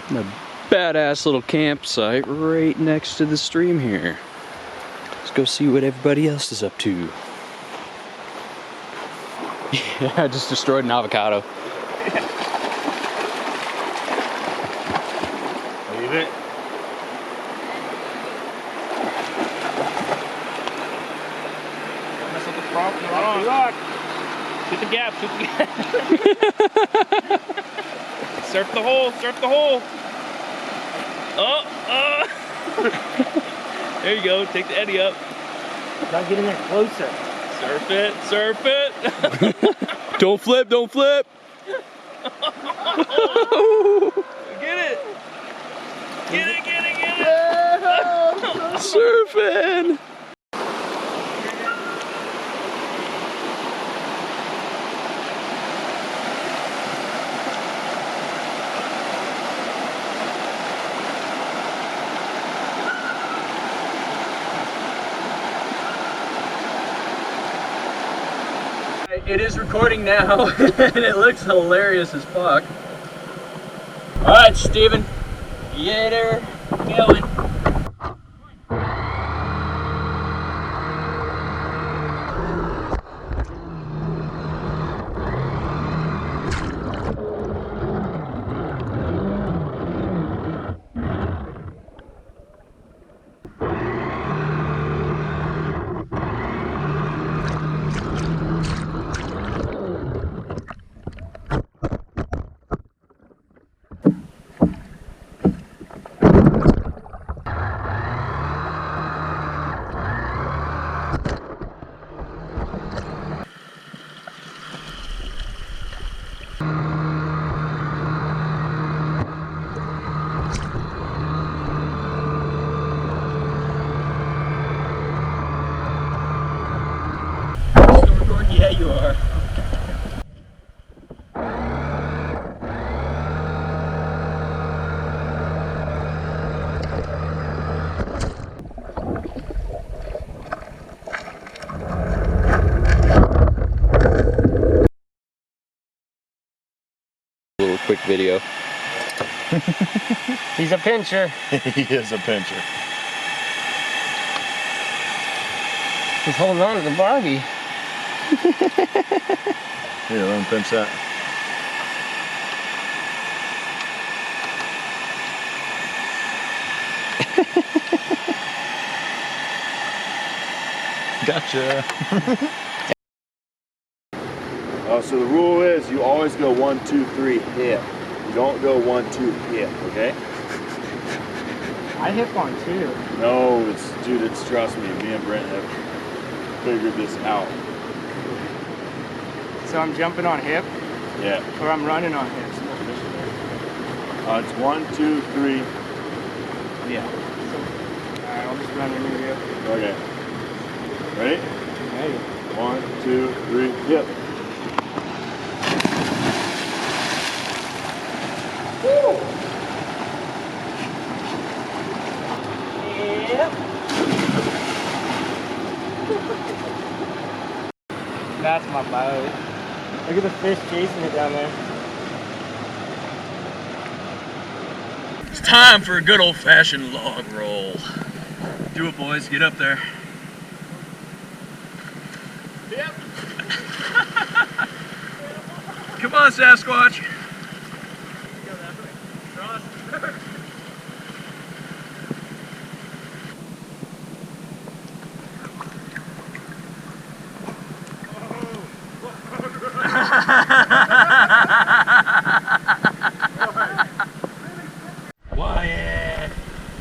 A badass little campsite right next to the stream here. Let's go see what everybody else is up to. Yeah, I just destroyed an avocado. Leave it. Mess up the prop. Rock. Shoot the gap. Shoot the gap. Surf the hole. Surf the hole. Oh. There you go. Take the eddy up. Not getting it closer. Surf it. Surf it. Don't flip. Don't flip. Get it. Get it. Get it. Get it. Yeah, surfing. It is recording now, and it looks hilarious as fuck. Alright, Steven. Get her going. Yeah, you are. A little quick video. He's a pincher. He is a pincher. He's holding on to the Barbie. Here, let him pinch that. Gotcha. So the rule is you always go 1, 2, 3, hip. You don't go 1, 2, hip, okay? I hip on too. No, it's trust me, me and Brent have figured this out. So I'm jumping on hip? Yeah. Or I'm running on hips? It's 1, 2, 3. Yeah. Alright, I'll just run into you. Okay. Ready? Ready. 1, 2, 3, hip. Woo! Yep. That's my boat. Look at the fish chasing it down there. It's time for a good old-fashioned log roll. Do it, boys. Get up there. Yep. Come on, Sasquatch. Wyatt!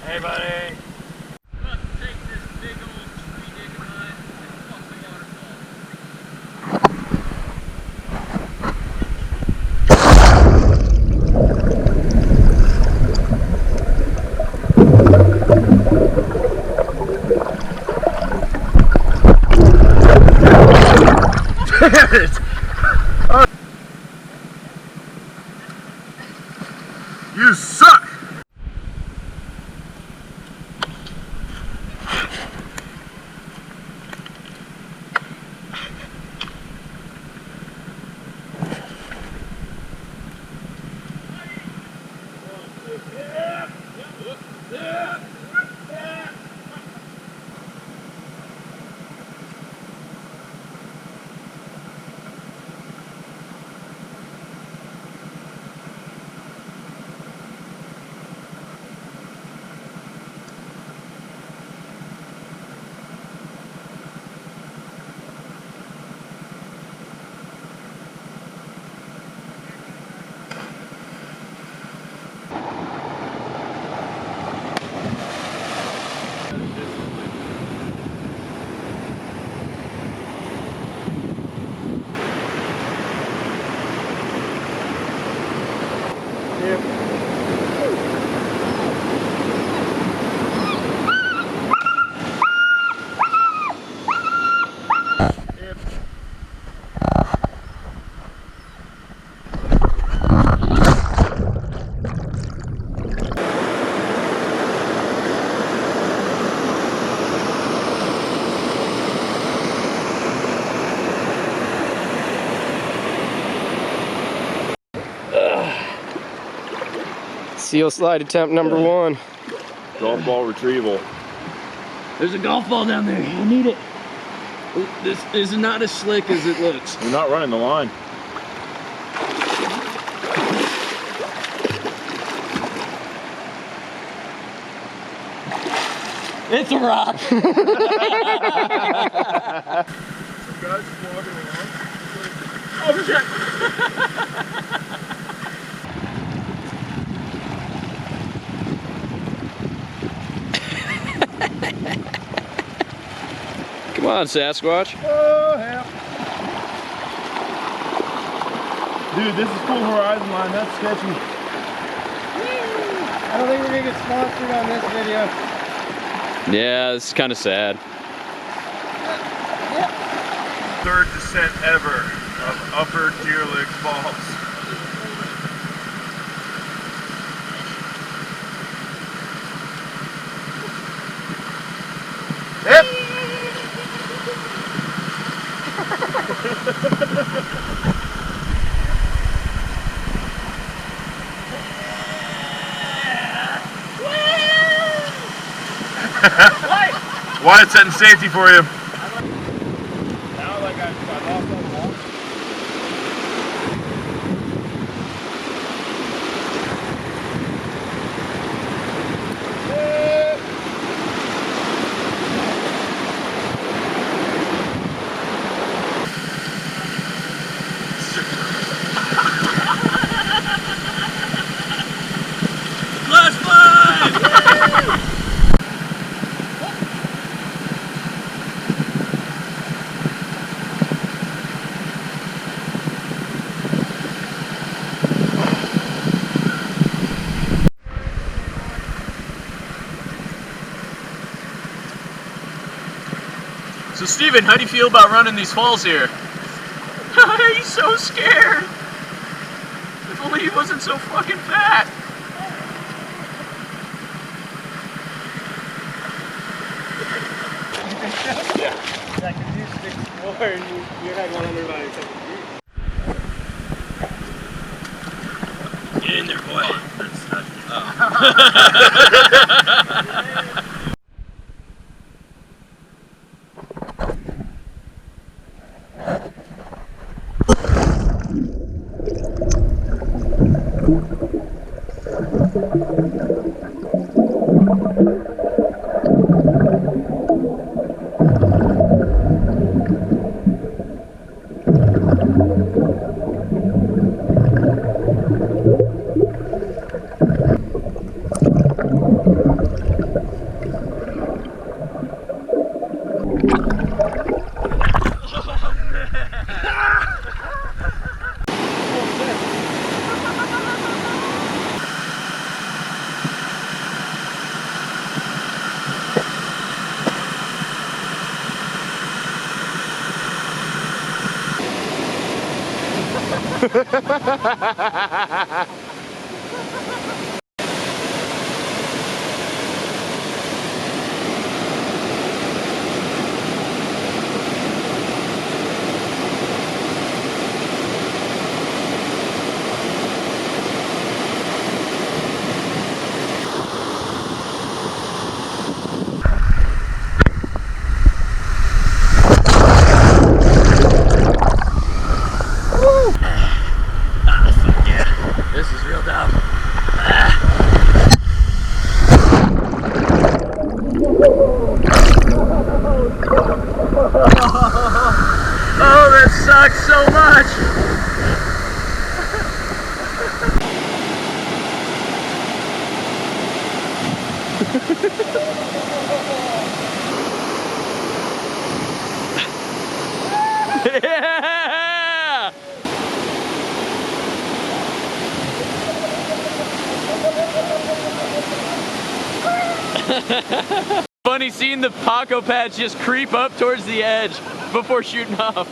Hey, buddy! Look, take this big old tree digging line and fuck the waterfall. Damn it! You suck! Yep. Seal slide attempt number 1. Golf ball retrieval. There's a golf ball down there. I need it. This is not as slick as it looks. You're not running the line. It's a rock. Oh shit. Come on, Sasquatch. Oh, hell. Dude, this is cool horizon line. That's sketchy. I don't think we're gonna get sponsored on this video. Yeah, it's kind of sad. Third descent ever of Upper Deer Lick Falls. Yep. Wyatt setting safety for you. Now like I lost that ball. Last five! So Steven, how do you feel about running these falls here? He's so scared! If only he wasn't so fucking fat! Like if you just explore and you're not going under by yourself. Get in there, boy. Oh, that sucks so much! Yeah! Funny seeing the Paco pads just creep up towards the edge before shooting off.